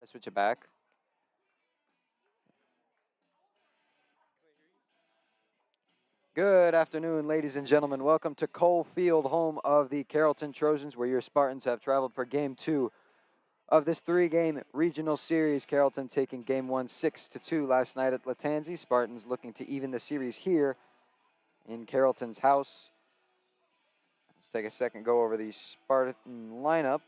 Switch it back. Good afternoon, ladies and gentlemen. Welcome to Cole Field, home of the Carrollton Trojans, where your Spartans have traveled for Game 2 of this 3-game regional series. Carrollton taking Game 1 6-2 last night at Latanzi. Spartans looking to even the series here in Carrollton's house. Let's take a second, go over the Spartan lineup.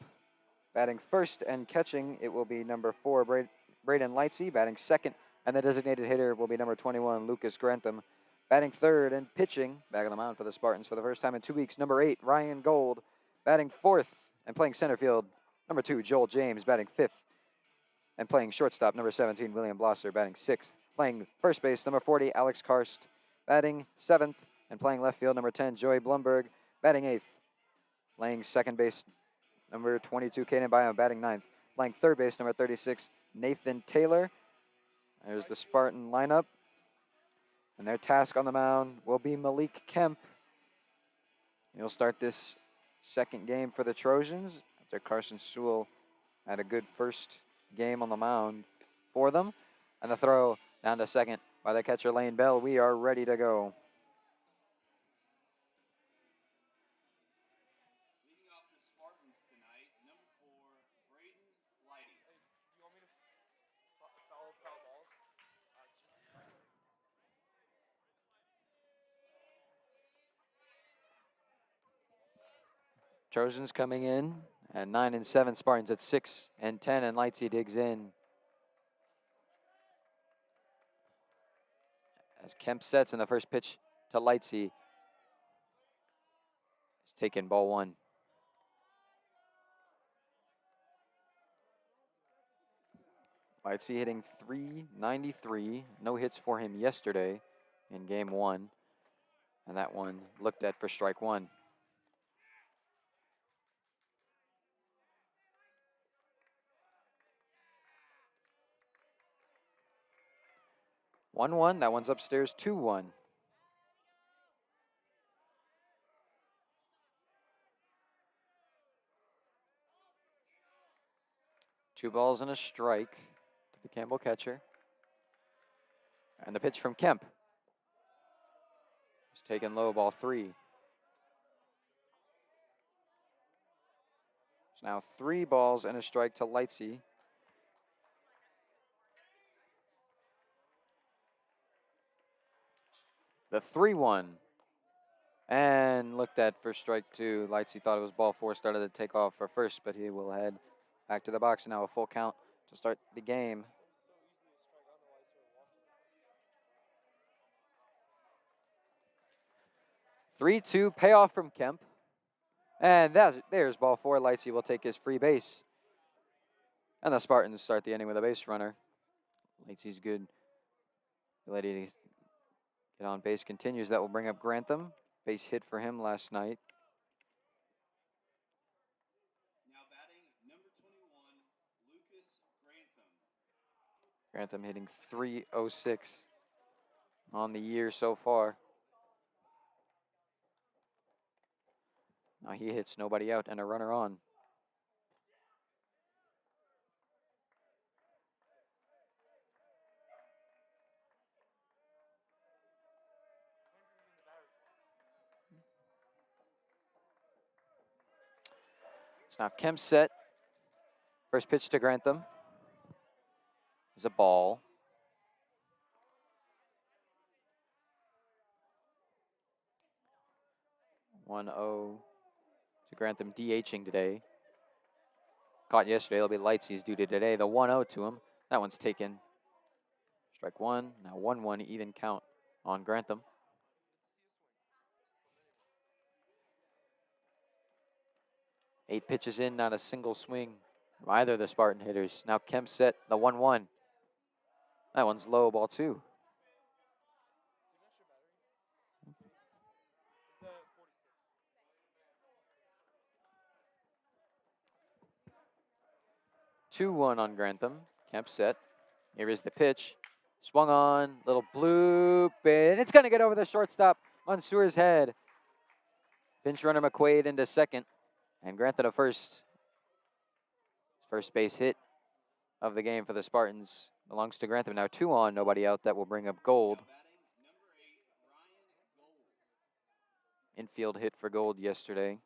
Batting first and catching, it will be number 4, Braden Lightsey. Batting second, and the designated hitter will be number 21, Lucas Grantham. Batting third and pitching, back on the mound for the Spartans for the first time in 2 weeks, number 8, Ryan Gold. Batting fourth and playing center field, number 2, Joel James. Batting fifth and playing shortstop, number 17, William Blosser. Batting sixth, playing first base, number 40, Alex Karst. Batting seventh and playing left field, number 10, Joey Blumberg. Batting eighth, playing second base, number 22, Caden Byam. Batting ninth, playing third base, number 36, Nathan Taylor. There's the Spartan lineup. And their task on the mound will be Malik Kemp. He'll start this second game for the Trojans after Carson Sewell had a good first game on the mound for them. And the throw down to second by the catcher, Lane Bell. We are ready to go. Leading off the Spartans tonight, number 4, Braden Lighty. Hey, you want me to foul balls? Trojans coming in at 9-7. Spartans at 6-10, and Lightsey digs in. As Kemp sets in the first pitch to Lightsey. It's taken ball 1. Lightsey hitting .393. No hits for him yesterday in game 1. And that one looked at for strike 1. 1-1. That one's upstairs. 2-1. Two balls and a strike to the Campbell catcher. And the pitch from Kemp is taken low, ball 3. It's now 3 balls and a strike to Lightsey. The 3-1. And looked at for strike 2. Lightsey thought it was ball 4, started to take off for first, but he will head back to the box. Now a full count to start the game. 3-2 payoff from Kemp. And there's ball 4. Lightsey will take his free base. And the Spartans start the inning with a base runner. Lightsey's good ability to get on base continues. That will bring up Grantham. Base hit for him last night. Now batting number 21, Lucas Grantham. Grantham hitting .306 on the year so far. Now he hits nobody out and a runner on. So now Kemp set. First pitch to Grantham is a ball. One 0 to Grantham, DHing today. Caught yesterday. It'll be Lightsey's duty today. The 1-0 to him. That one's taken. Strike 1. Now 1-1 even count on Grantham. Eight pitches in, not a single swing from either of the Spartan hitters. Now Kemp set the 1-1. That one's low, ball 2. Two 2-1 on Grantham. Kemp set. Here is the pitch. Swung on, little bloop, and it's going to get over the shortstop on Sewer's head. Pinch runner McQuaid into second, and Grantham to first. First base hit of the game for the Spartans belongs to Grantham. Now 2 on, nobody out. That will bring up Gold. Infield hit for Gold yesterday.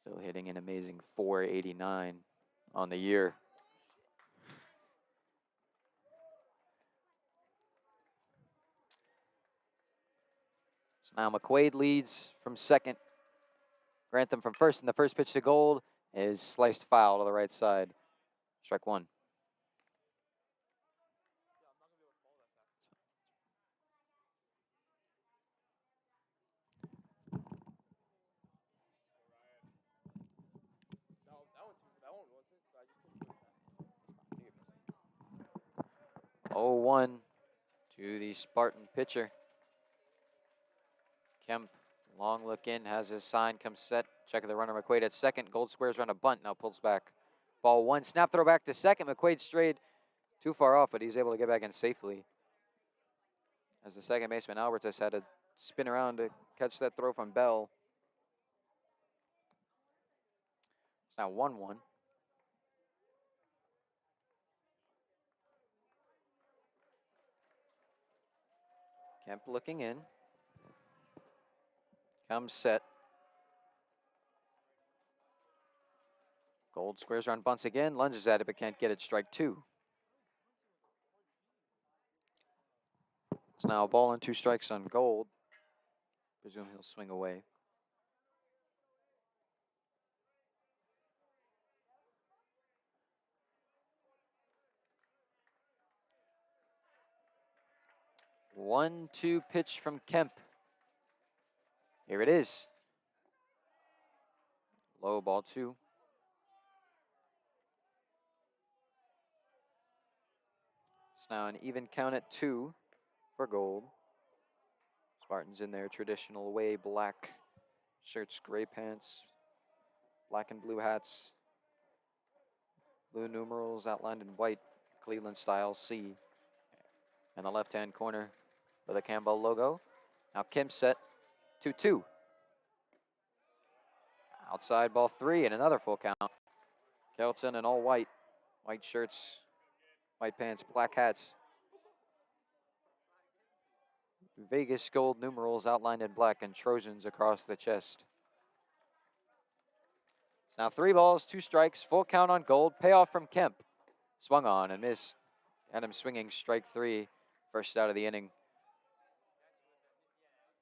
Still hitting an amazing .489 on the year. So now McQuaid leads from second. Grantham from first, and the first pitch to Gold is sliced foul to the right side. Strike 1. That one wasn't, but I just took it fast. 0-1 to the Spartan pitcher. Kemp, long look in, has his sign, comes set. Check of the runner, McQuaid at second. Gold squares around a bunt, now pulls back. Ball 1, snap throw back to second. McQuaid strayed too far off, but he's able to get back in safely. As the second baseman, Albertus, had to spin around to catch that throw from Bell. It's now 1-1. Kemp looking in. Comes set. Gold squares around, bunts again, lunges at it, but can't get it. Strike 2. It's now a ball and 2 strikes on Gold. Presume he'll swing away. One, 2 pitch from Kemp. Here it is. Low, ball 2. It's now an even count at 2 for Gold. Spartans in their traditional away black shirts, gray pants, black and blue hats, blue numerals outlined in white, Cleveland style C. In the left-hand corner for the Campbell logo. Now Kemp set 2-2. Outside ball 3 and another full count. Carrollton in all white. White shirts, white pants, black hats. Vegas gold numerals outlined in black and Trojans across the chest. Now 3 balls, 2 strikes, full count on Gold. Payoff from Kemp. Swung on and missed. Had him swinging strike 3, first out of the inning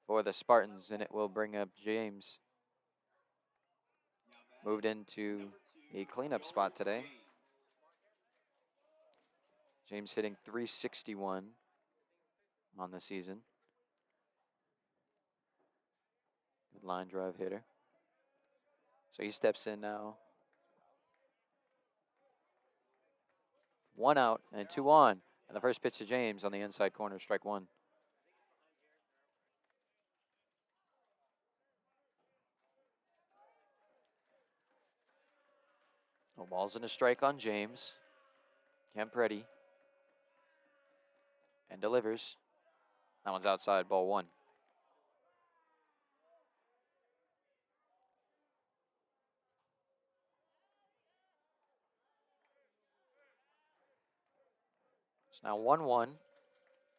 for the Spartans, and it will bring up James. Moved into a cleanup spot today. James hitting .361 on the season. Good line drive hitter. So he steps in now. 1 out and 2 on. And the first pitch to James on the inside corner, strike 1. No balls and a strike on James. Kemp ready. And delivers. That one's outside, ball 1. It's now 1-1.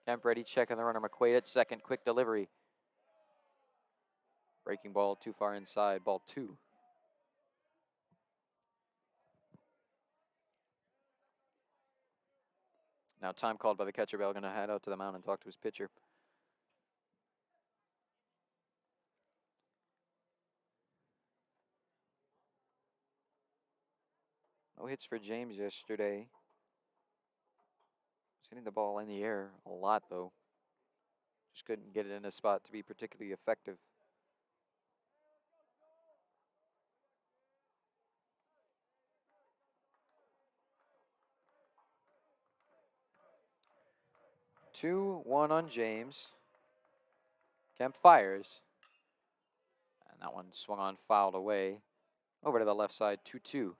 Kemp ready, checking the runner, McQuaid at second, quick delivery. Breaking ball too far inside, ball 2. Now time called by the catcher. Bell, going to head out to the mound and talk to his pitcher. No hits for James yesterday. He's hitting the ball in the air a lot, though. Just couldn't get it in a spot to be particularly effective. Two, 1 on James. Kemp fires. And that one swung on, fouled away. Over to the left side, 2-2.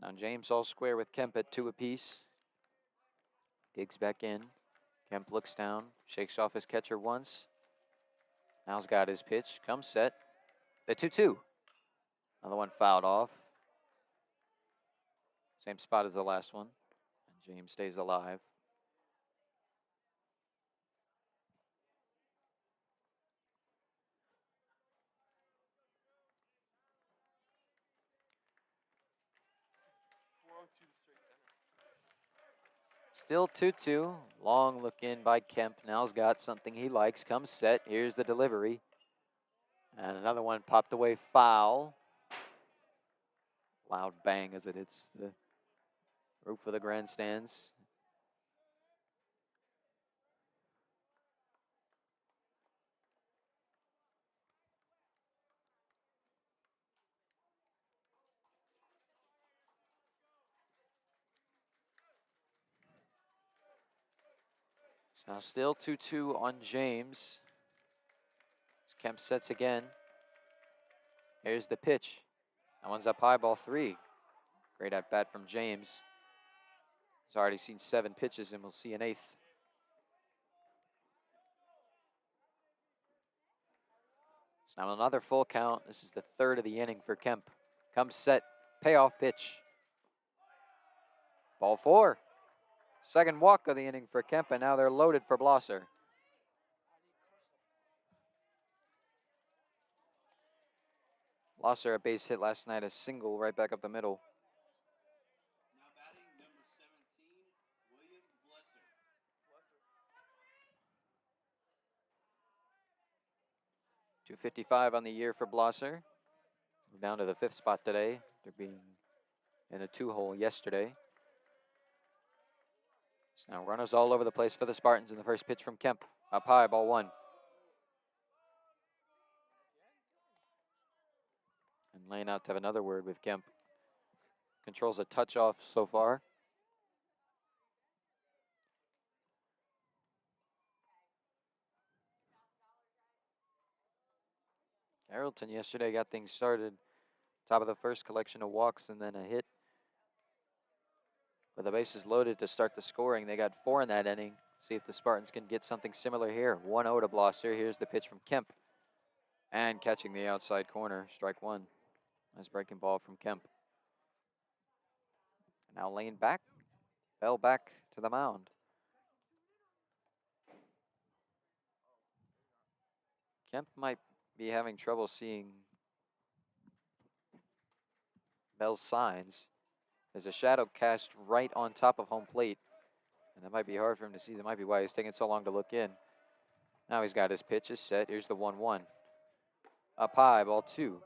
Now James all square with Kemp at 2 apiece. Digs back in. Kemp looks down, shakes off his catcher once. Now's got his pitch. Comes set. The 2-2. Another one fouled off. Same spot as the last one. And James stays alive. Still 2-2. Long look in by Kemp. Now's got something he likes. Comes set. Here's the delivery. And another one popped away foul. Loud bang as it hits the roof of the grandstands. It's now still 2-2 on James. As Kemp sets again. Here's the pitch. That one's up high, ball 3. Great at bat from James. He's already seen 7 pitches and we'll see an 8th. It's now another full count. This is the 3rd of the inning for Kemp. Comes set, payoff pitch. Ball 4. Second walk of the inning for Kemp, and now they're loaded for Blosser. Blosser, a base hit last night, a single right back up the middle. Now batting number 17, William Blesser. 255 on the year for Blosser. We're down to the 5th spot today. They're being in the 2-hole yesterday. So now runners all over the place for the Spartans in the first pitch from Kemp. Up high, ball 1. And laying out to have another word with Kemp. Controls a touch off so far. Carrollton yesterday got things started. Top of the first, collection of walks and then a hit. With the bases loaded to start the scoring, they got 4 in that inning. See if the Spartans can get something similar here. 1-0 to Blosser. Here's the pitch from Kemp. And catching the outside corner, strike 1. Nice breaking ball from Kemp. Now Lane back. Bell back to the mound. Kemp might be having trouble seeing Bell's signs. There's a shadow cast right on top of home plate. And that might be hard for him to see. That might be why he's taking so long to look in. Now he's got his pitches set. Here's the 1-1. Up high, ball 2.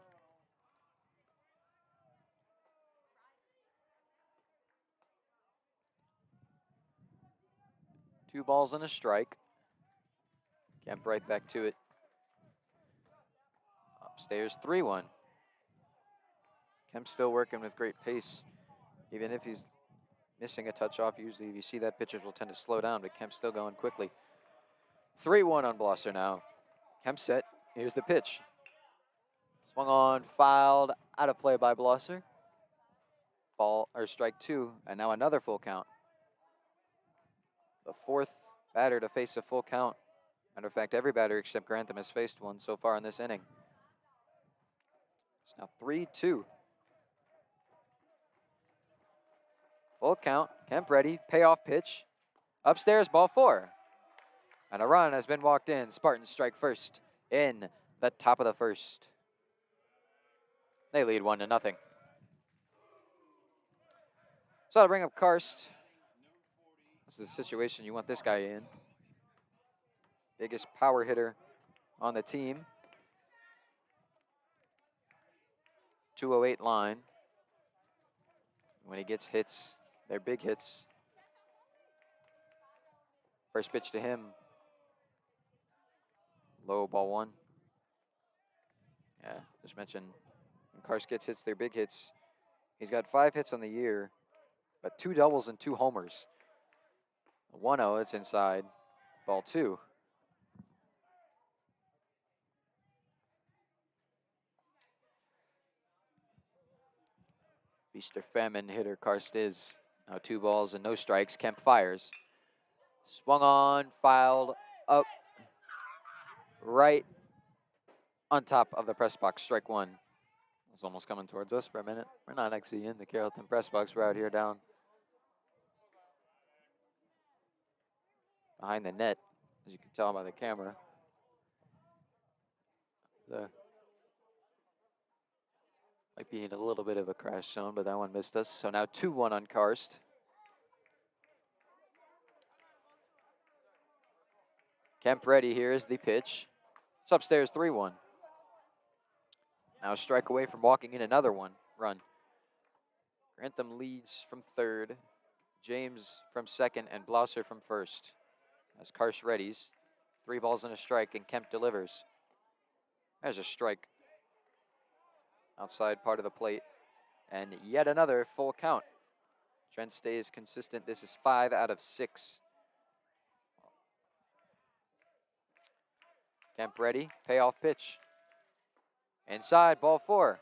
Two balls and a strike. Kemp right back to it. Upstairs, 3-1. Kemp still working with great pace. Even if he's missing a touch off, usually if you see that, pitchers will tend to slow down, but Kemp's still going quickly. 3-1 on Blosser now. Kemp set. Here's the pitch. Swung on, fouled, out of play by Blosser. Ball, or strike 2, and now another full count. The 4th batter to face a full count. Matter of fact, every batter except Grantham has faced one so far in this inning. It's now 3-2. Full count. Kemp ready. Payoff pitch. Upstairs, ball 4. And a run has been walked in. Spartans strike first in the top of the first. They lead 1-0. So I'll bring up Karst. This is the situation you want this guy in. Biggest power hitter on the team. 208 line. When he gets hits, they're big hits. First pitch to him. Low, ball 1. Yeah, just mentioned when Karst gets hits, they're big hits. He's got 5 hits on the year, but 2 doubles and 2 homers. 1-0, it's inside. Ball 2. Be Mr. Famine hitter Karst is. Now 2 balls and no strikes. Kemp fires. Swung on, fouled up right on top of the press box. Strike 1. It's almost coming towards us for a minute. We're not actually in the Carrollton press box. We're out here down behind the net, as you can tell by the camera. Might be in a little bit of a crash zone, but that one missed us. So now 2-1 on Karst. Kemp ready. Here is the pitch. It's upstairs 3-1. Now a strike away from walking in another run. Grantham leads from third. James from second and Blosser from first. As Karst readies. 3 balls and a strike, and Kemp delivers. There's a strike. Outside part of the plate. And yet another full count. Trent stays consistent. This is 5 out of 6. Kemp ready. Payoff pitch. Inside, ball 4.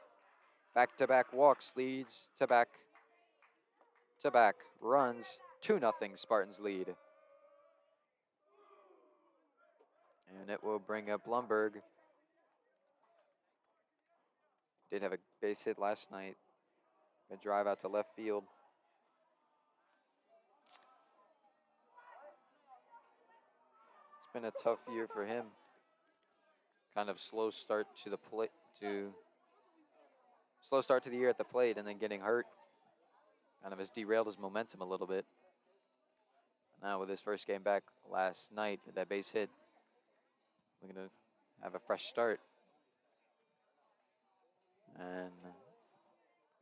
Back-to-back walks, leads to back. Runs 2-0 Spartans lead. And it will bring up Blumberg. Did have a base hit last night. A drive out to left field. It's been a tough year for him. Kind of slow start to the plate, slow start to the year at the plate, and then getting hurt. Kind of has derailed his momentum a little bit. Now with his first game back last night with that base hit, we're gonna have a fresh start. And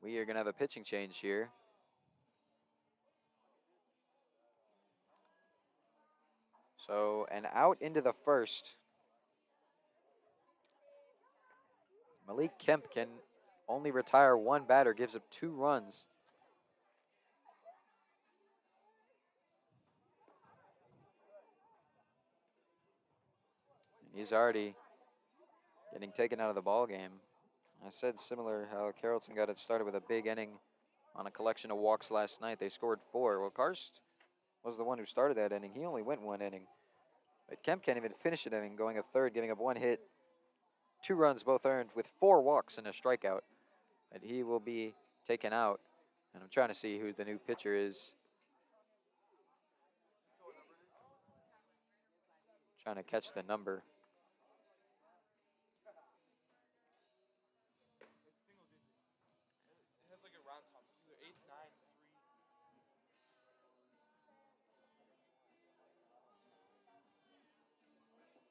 we are gonna have a pitching change here. So an out into the first. Malik Kemp can only retire 1 batter, gives up 2 runs. And he's already getting taken out of the ball game. I said similar how Carrollton got it started with a big inning on a collection of walks last night. They scored 4. Well, Karst was the one who started that inning. He only went 1 inning. But Kemp can't even finish an inning, going a third, giving up 1 hit. 2 runs both earned with 4 walks and a strikeout. And he will be taken out. And I'm trying to see who the new pitcher is. Trying to catch the number. It has like a round top. It's either 8, 9, 3.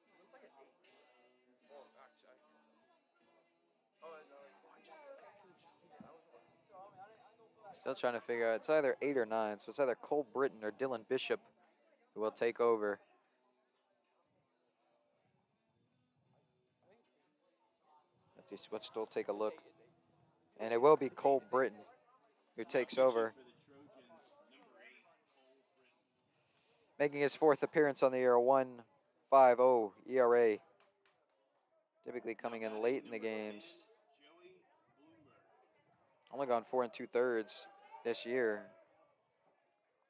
It looks like an 8. Oh, actually, I can't tell. Oh, no. I could have just seen it. I was like, Still trying to figure out. It's either 8 or 9. So it's either Cole Britton or Dylan Bishop who will take over. Let's still take a look. And it will be Cole Britton who takes over. Making his 4th appearance on the year, 1.50 ERA. Typically coming in late in the games. Only gone 4 2/3 this year.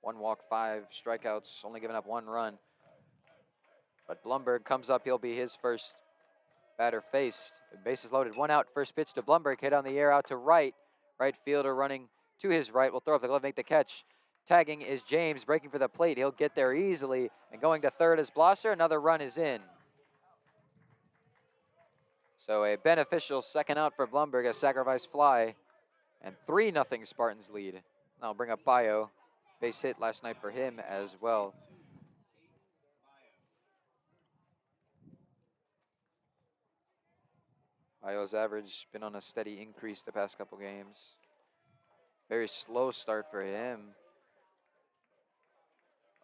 1 walk, 5 strikeouts, only giving up 1 run. But Blumberg comes up, he'll be his first batter faced. Bases loaded, 1 out, first pitch to Blumberg, hit on the air out to right. Right fielder running to his right, will throw up the glove, make the catch. Tagging is James, breaking for the plate. He'll get there easily, and going to third is Blosser. Another run is in. So a beneficial second out for Blumberg, a sacrifice fly, and 3-0 Spartans lead. I'll bring up Bayo. Base hit last night for him as well. Bayo's average been on a steady increase the past couple games. Very slow start for him.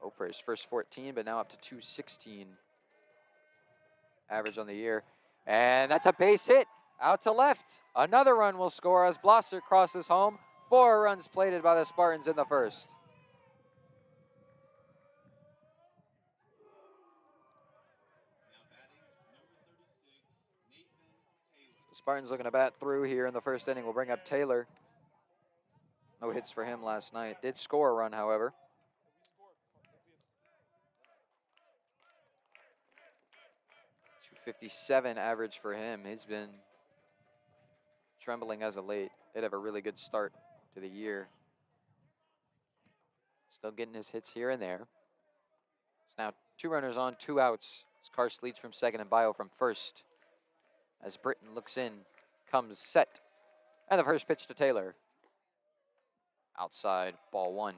Oh, for his first 14, but now up to 216 average on the year. And that's a base hit out to left. Another run will score as Blosser crosses home. 4 runs plated by the Spartans in the first. The Spartans looking to bat through here in the first inning. We'll bring up Taylor. No hits for him last night. Did score a run, however. We scored. We have 257 average for him. He's been trembling as of late. Did have a really good start to the year. Still getting his hits here and there. It's now 2 runners on, 2 outs. As Karst leads from second and Bio from first. As Britton looks in, comes set. And the first pitch to Taylor. Outside, ball 1.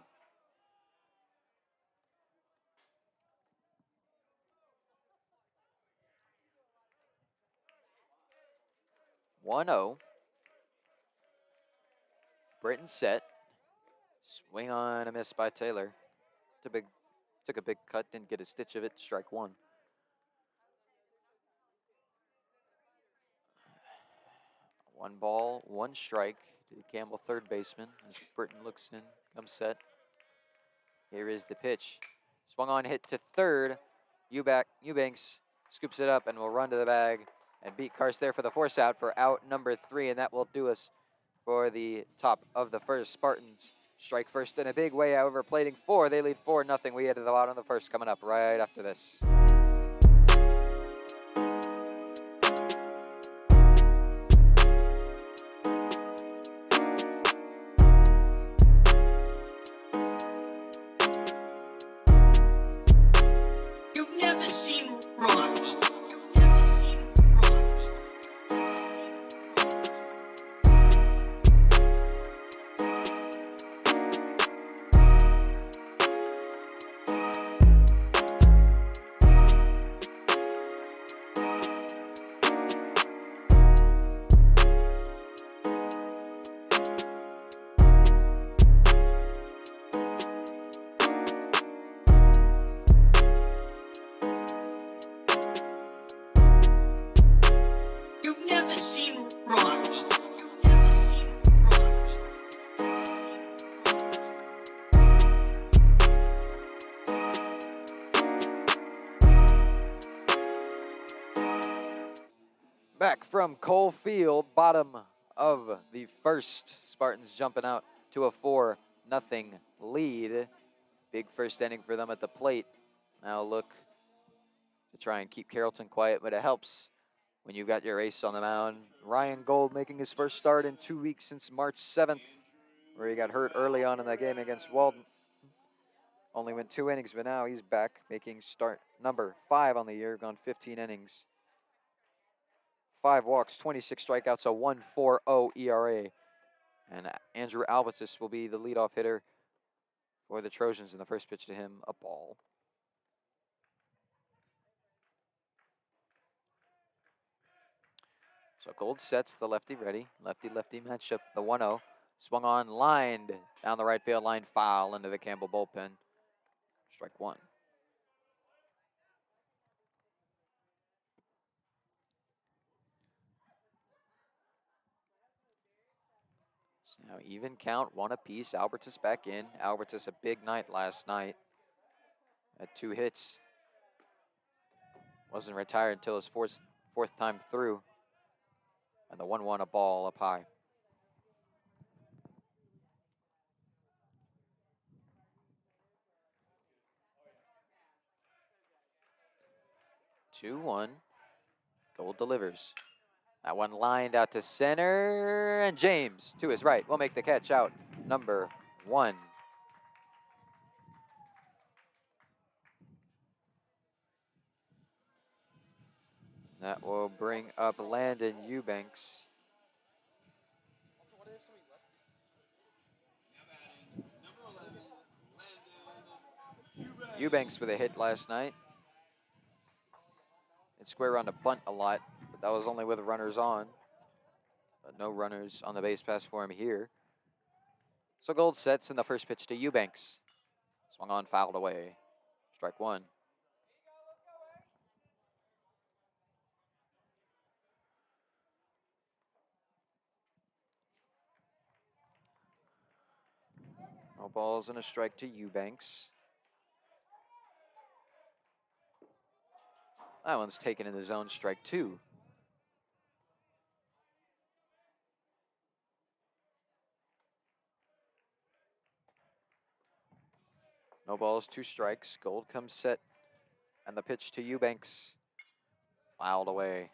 One 0. Britton set. Swing on a miss by Taylor. Took a big cut, didn't get a stitch of it. Strike 1. 1 ball, 1 strike to Campbell, third baseman. As Britton looks in, comes set. Here is the pitch. Swung on, hit to third. Eubanks scoops it up and will run to the bag and beat Karst there for the force out for out number 3, and that will do us for the top of the first. Spartans strike first in a big way, however, plating 4. They lead 4-0. We head to the bottom of the first coming up right after this. You've never seen Ronnie. You've never seen Ronnie. You've never seen Ronnie. You've never seen Ronnie. Back from Cole Field, bottom of the first. Spartans jumping out to a 4-0 lead. Big first inning for them at the plate. Now look to try and keep Carrollton quiet, but it helps when you've got your ace on the mound. Ryan Gold making his first start in 2 weeks since March 7th, where he got hurt early on in that game against Walden. Only went 2 innings, but now he's back, making start number 5 on the year, gone 15 innings. 5 walks, 26 strikeouts, a 1.40 ERA. And Andrew Albatis will be the leadoff hitter for the Trojans, in the first pitch to him, a ball. So Gold sets the lefty ready. Lefty-lefty matchup, the 1-0. Swung on, lined down the right field line, foul into the Campbell bullpen. Strike 1. So now even count, 1 apiece. Albertus back in. Albertus a big night last night. Had 2 hits. Wasn't retired until his fourth time through. And the 1-1, a ball up high. Two 1. Gold delivers. That one lined out to center, and James to his right will make the catch, out number 1. That will bring up Landon Eubanks. Also, what do they have so many lefties? Now batting, number 11, Landon Eubanks. Eubanks with a hit last night. It square around a bunt a lot, but that was only with runners on. But no runners on the base pass for him here. So Gold sets in the first pitch to Eubanks. Swung on, fouled away. Strike 1. No balls and a strike to Eubanks. That one's taken in the zone, strike 2. No balls, 2 strikes. Gold comes set. And the pitch to Eubanks. Fouled away.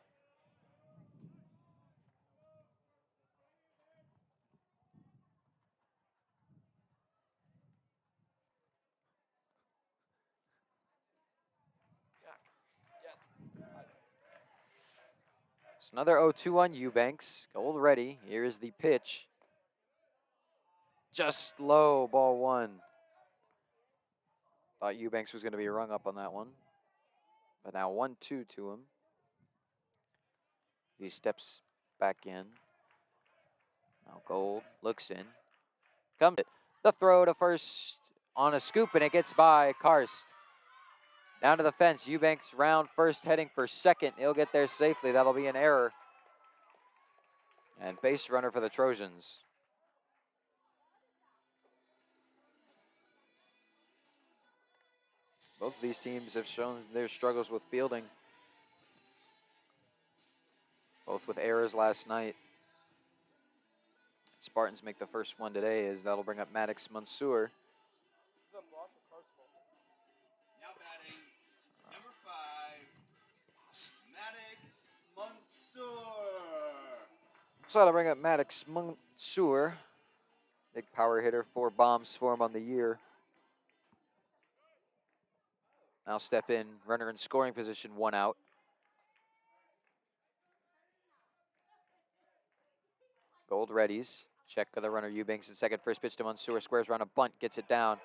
It's another 0-2 on Eubanks. Gold ready. Here is the pitch. Just low, ball 1. Thought Eubanks was going to be rung up on that one. But now 1-2 to him. He steps back in. Now Gold looks in. Comes it. The throw to first on a scoop, and it gets by Karst. Down to the fence. Eubanks round first, heading for second. He'll get there safely. That'll be an error. And base runner for the Trojans. Both of these teams have shown their struggles with fielding. Both with errors last night. Spartans make the first one today, as that'll bring up Maddox Mansour. Now batting, number 5, Maddox Mansour. So that'll bring up Maddox Mansour. Big power hitter, 4 bombs for him on the year. Now step in, runner in scoring position, 1 out. Gold readies. Check of the runner, Eubanks in second. First pitch to Mansour, squares around a bunt, gets it down.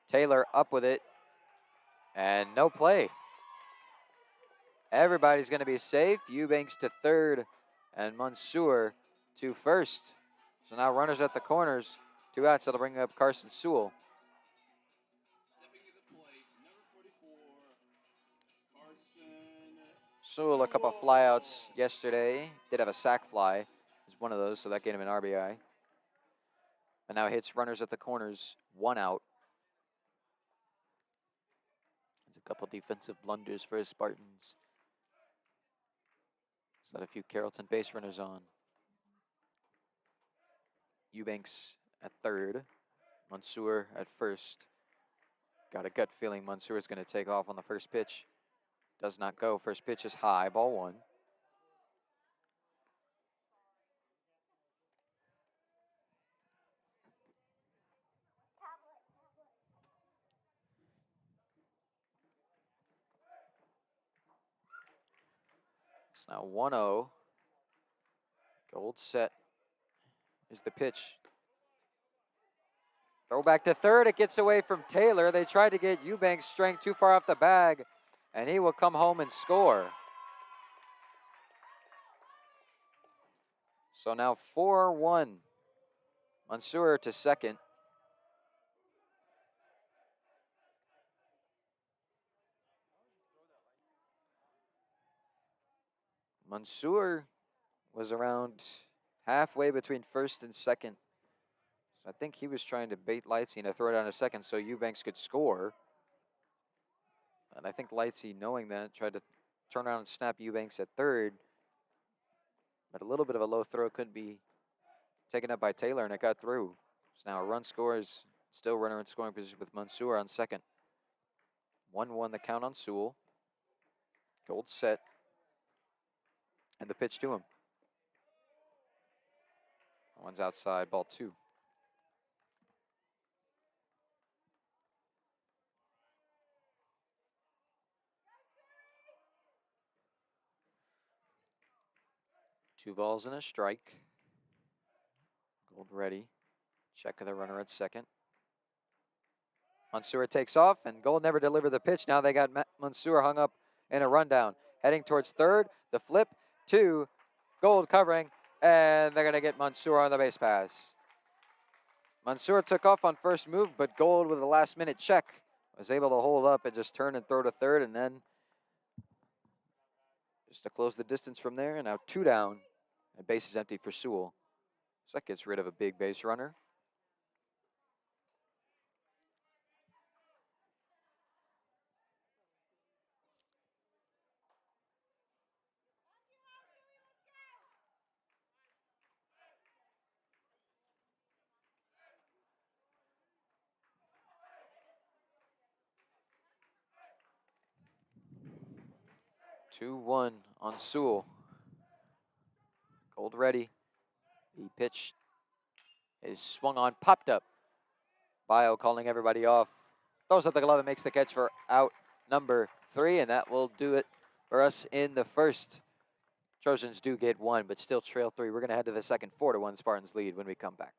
Taylor up with it, and no play. Everybody's going to be safe. Eubanks to third, and Mansour to first. So now runners at the corners. 2 outs, that'll bring up Carson Sewell. Stepping to the plate, number 44, Carson Sewell, a couple of flyouts yesterday. Did have a sac fly. Is one of those, so that gave him an RBI. And now hits runners at the corners, 1 out. There's a couple defensive blunders for his Spartans. He's got a few Carrollton base runners on. Eubanks at third. Mansour at first. Got a gut feeling Mansour is going to take off on the first pitch. Does not go. First pitch is high, ball 1. It's now 1-0. Gold set is the pitch. Throw back to third. It gets away from Taylor. They tried to get Eubanks straying too far off the bag, and he will come home and score. So now 4-1. Mansour to second. Mansour was around halfway between first and second. So I think he was trying to bait Lightsey to throw it down to second so Eubanks could score. And I think Lightsey, knowing that, tried to turn around and snap Eubanks at third. But a little bit of a low throw couldn't be taken up by Taylor, and it got through. So now a run scores, still runner in scoring position with Mansour on second. 1-1 the count on Sewell. Gold set. And the pitch to him. One's outside, ball 2. Two balls and a strike. Gold ready. Check of the runner at second. Mansour takes off, and Gold never delivered the pitch. Now they got Mansour hung up in a rundown. Heading towards third. The flip to Gold covering, and they're going to get Mansour on the base pass. Mansour took off on first move, but Gold with a last-minute check was able to hold up and just turn and throw to third, and then just to close the distance from there, and now 2 down. And base is empty for Sewell. So that gets rid of a big base runner. 2-1 on Sewell. Gold ready. The pitch is swung on, popped up. Bio calling everybody off. Throws up the glove and makes the catch for out number 3, and that will do it for us in the first. Trojans do get 1, but still trail 3. We're going to head to the second. 4-1 Spartans lead when we come back.